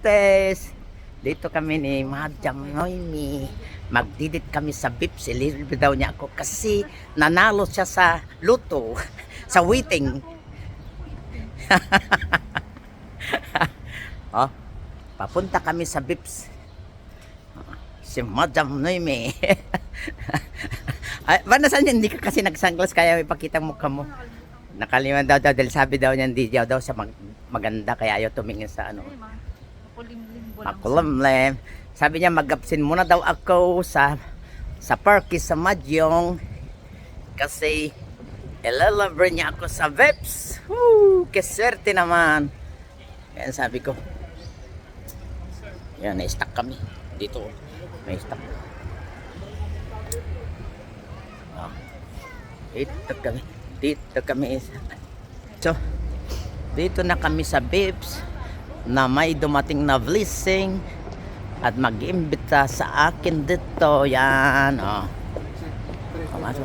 Marites. Dito kami ni Madam Noemi. Magdidit kami sa Bips. Ililibre daw niya ako kasi nanalo siya sa luto. Sa waiting. Oh, papunta kami sa Bips. Si Madam Noemi. Ay, ba nasan yun? Hindi ka kasi nagsunglass kaya ipakita mukha mo. Nakalimutan daw dahil sabi daw niya hindi daw sa maganda kaya ayaw tumingin sa ano. Makulimlim. Sabi niya mag-absent muna daw ako sa parky sa Madyong kasi ilalabre niya ako sa Vips. Woo! Keswerte naman. Yan sabi ko. Yan, na-stuck kami. Dito, may stuck. Oh. Dito kami. So, dito na kami sa Vips na may dumating na blessing at mag-imbita sa akin dito. Yan, oh. Pumasok.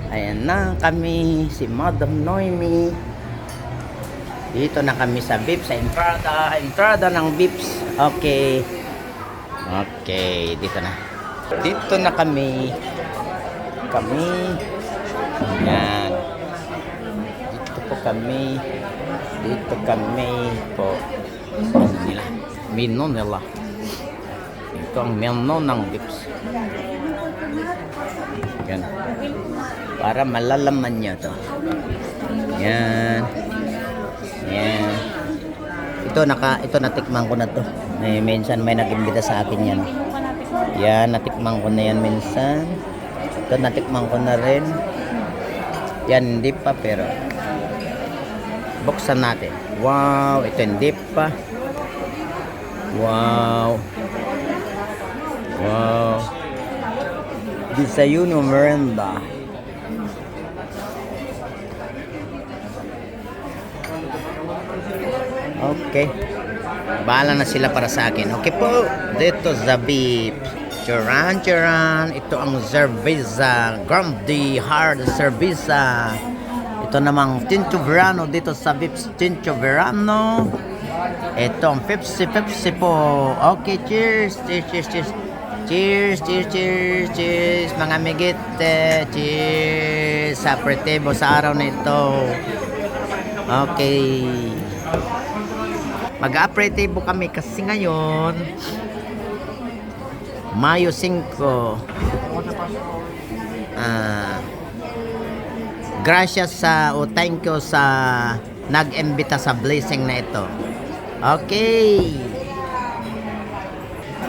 Ayan na kami, si Madam Noemi. Dito na kami sa Vips, sa entrada ng Vips. Okay, dito na kami. Yan. Dito kami po. Menu nila. Ito ang menu ng Vips. Yan. Para malalaman nyo to. Yan. Ito natikman ko na to. Minsan may nag-imbita sa akin yan. Yan, natikman ko na yan minsan. Ito natikman ko na rin. Yan, hindi pa pero buksan natin. Wow, ito hindi pa. Wow. Desayuno Merenda. Okay. Bahala na sila para sa akin. Okay po. Dito Zabib. Charan. Ito ang cerveza. Grande hard cerveza. Ito namang Tinto Verano dito sa Vips. Tinto Verano. Ito ang Pepsi po. Okay, cheers. Cheers mga migit. Cheers sa aperitivo sa araw na ito. Okay. Mag-aperitivo kami kasi ngayon Mayo 5. Gracias thank you sa nag-imbita sa blessing na ito. Okay.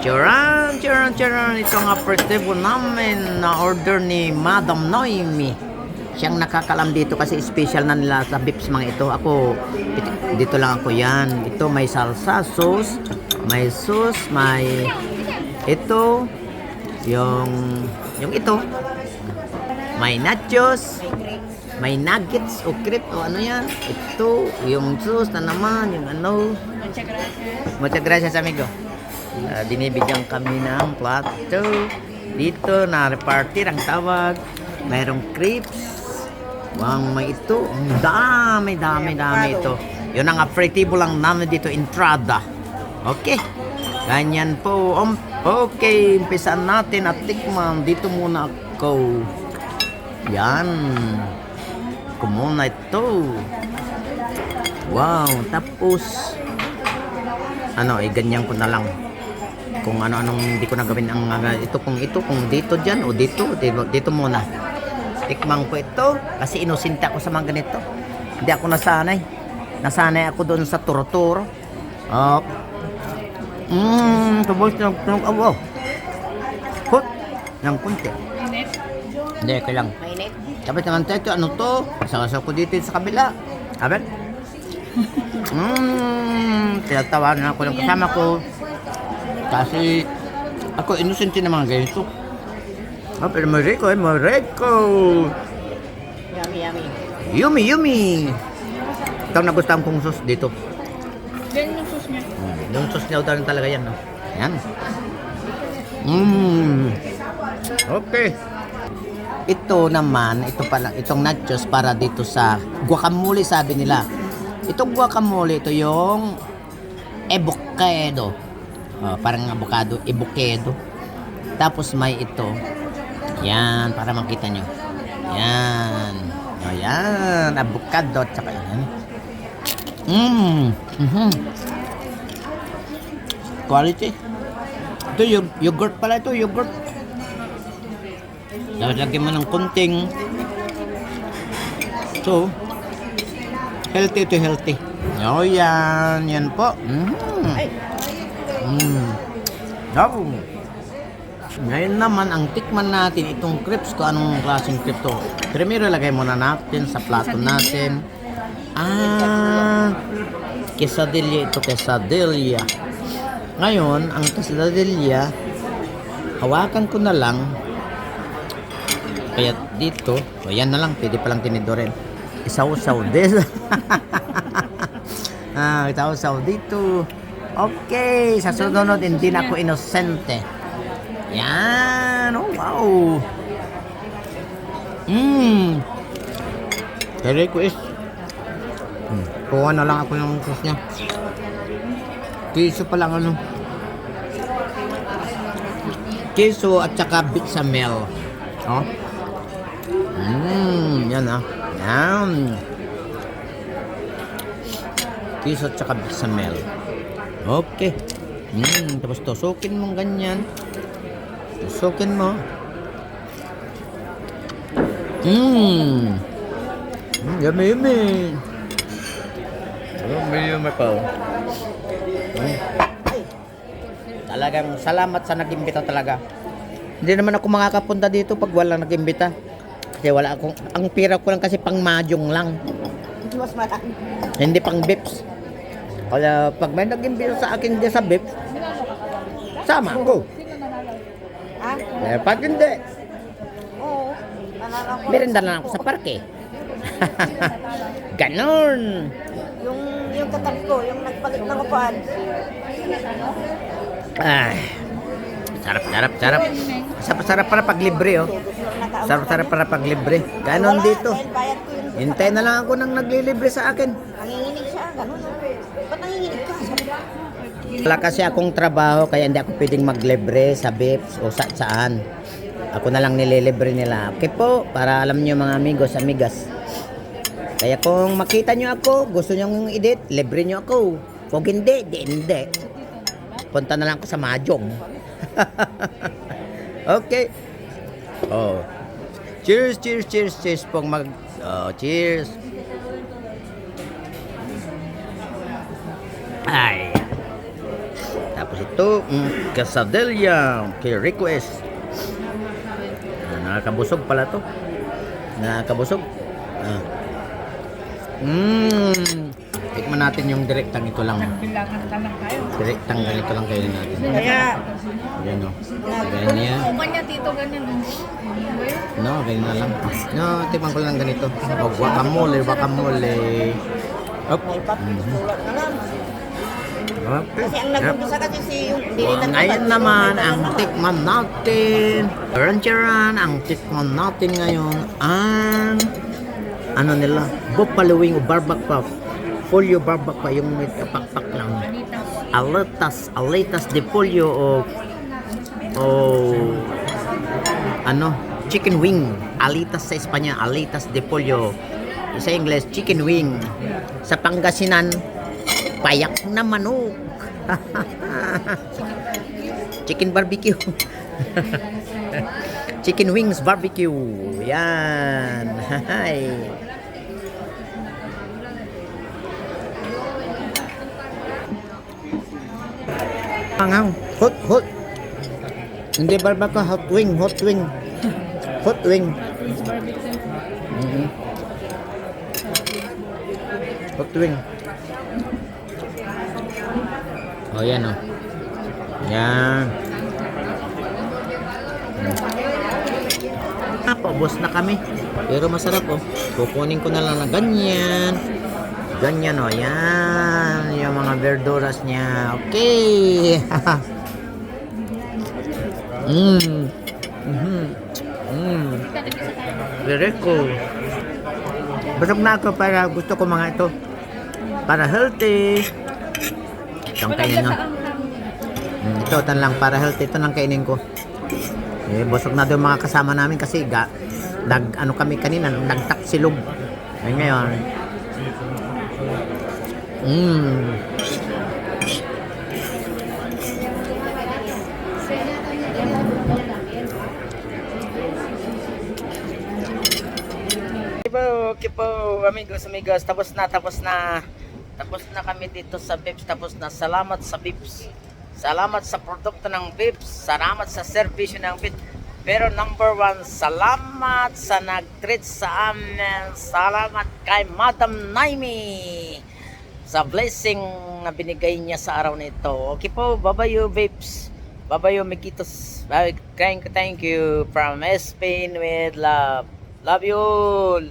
Charan. Ito ang aperitivo namin na order ni Madam Noemi. Siyang nakakalam dito kasi special na nila sa Vips mga ito. Dito lang ako yan. Ito may salsa sauce, may sauce, may ito, yung ito, may nachos, may nuggets o crepe o ano yan. Ito, yung sauce na naman, yung ano. Muchas gracias amigo. Binibigyan kami ng plato. Dito na repartir ang tawag. Mayroong crepes. May ito. Ang dami ito. Yun ang aperitivo lang namin dito, entrada. Okay. Ganyan po. Okay, umpisan natin at tikman. Dito muna ako. Yan. Kumuna ito. Wow. Tapos ganyan ko na lang. Kung anong hindi ko na gawin ang kung dito dyan o dito muna. Tikman ko ito kasi inusinta ko sa mga ganito. Hindi ako nasanay. Nasanay ako doon sa turo-turo. Tubos ng awo. Hot. Ng kunti. Hindi, kailang. Mainit? Sabi naman tayo, ano to? Sasasok ko dito sa kabila. Sabi? Tinatawanan ako ng kasama ko. Kasi ako inusinti ng mga ganito. Pero may Rico. Yummy. Ito ang nagustuhan kong sauce dito. Yan yung sauce niya. Yung sauce niya rin talaga yan, no? Yan. Okay. Ito naman, ito pala, itong nachos para dito sa guacamole sabi nila. Itong guacamole, ito yung avocado. Parang avocado, avocado. Tapos may ito. Yan, para makita nyo. Yan. Yan, avocado. Tsaka yan. Quality. Ito, yogurt pala ito, yogurt. Dapat lagyan mo ng konting. So, healthy to healthy. O yan, yan po. Oh. Ngayon naman, ang tikman natin itong crepes ko. Anong klaseng crepes to? Primero, lagay muna natin sa plato natin. Quesadilla ito, quesadilla. Ngayon, ang quesadilla, hawakan ko na lang. Kaya dito, yan na lang, pwede palang tinidorin. Isaw-saw dito. Isaw-saw dito. Okay, sa sunod, hindi na ako inosente. Yan, oh wow. Kaya ko is, kuha na lang ako ng sauce niya. Keso pa lang ano. Keso at saka bechamel. Oh. Yan Yan. Keso at saka bechamel. Okay. Tapos tusukin mo ganyan. Tusukin mo. Yummy, yummy. Yummy pa. Talagang salamat sa nag-imbita talaga. Hindi naman ako makakapunta dito pag walang nag-imbita. Kasi wala akong, ang pira ko lang kasi pang mahjong lang. Mas marami. Hindi pang bips. Kaya pag may nag-imbita sa akin din sa bips, sama ako. Pag hindi, Oo. Nalala ko. merenda lang ako sa parke. Ganon. Yung katabi ko, yung nagpalit ng upuan. Sarap. Sarap para pag libre, oh. Sarap para pag libre. Ganon dito. Dahil bayad ko yun. Hintay na lang ako nang naglilibre sa akin. Nanginginig siya, ganun. Ba't nanginginig ka? Wala kasi akong trabaho kaya hindi ako pwedeng maglibre sa Bips o saan. Ako na lang nililibre nila. Okay po, para alam nyo mga amigos, amigas. Kaya kung makita nyo ako, gusto nyo i-edit, libre nyo ako. Kung hindi, hindi. Punta na lang ako sa Mahjong. Okay. Oh. Cheers pong cheers. Ay. Tapos ito, quesadilla, kay request. Nakakabusog pala to. Nakakabusog. Tikman natin yung direktang ito lang. Bilangan ka lang tayo. Direktang ganito lang kayo natin. Kaya, Ayan o. Ganyan. Kuman niya dito ganyan. No, ganyan na lang. No, tikman ko lang ganito. Oh, guacamole. Op. sulat na lang. Okay. Kasi ang nagpupusa kasi si yung Ngayon naman, ang tikman natin. Charan, ang tikman natin ngayon ang ano nila, buffalo wing o barbecue. Pollo barbecue yung may kapakpak lang. Alitas de pollo o ano, chicken wing. Alitas sa Espanya, alitas de pollo. Sa English, chicken wing. Sa Pangasinan, payak na manok. Chicken barbecue. Chicken wings barbecue. Yan. Hay. Pangaw. Hot. Hindi barbecue, hot wing. Hot wing. Hot wing. Oh, yan oh. Yan. Paubos na kami. Pero masarap oh. Kukunin ko na lang na ganyan. Ganyan oh. Yan. Yung mga verduras niya. Okay. Very cool. Busog na ako para gusto ko mga ito. Para healthy. Itong kainin nyo. Ito, tan lang para healthy. Ito nang kainin ko. Eh, busog na doon mga kasama namin kasi ano kami kanina, nagtaksilog. Ay ngayon. Okay po, amigos. Tapos na kami dito sa Bips. Tapos na. Salamat sa Bips. Salamat sa produkto ng Bips. Salamat sa servisyo ng Bips. Pero number one, salamat sa nag-treat sa amin. Salamat kay Madam Naimi sa blessing na binigay niya sa araw nito. Okay po, babayo Bips. Babayo Mikitos. Thank you from Spain with love. Love you all.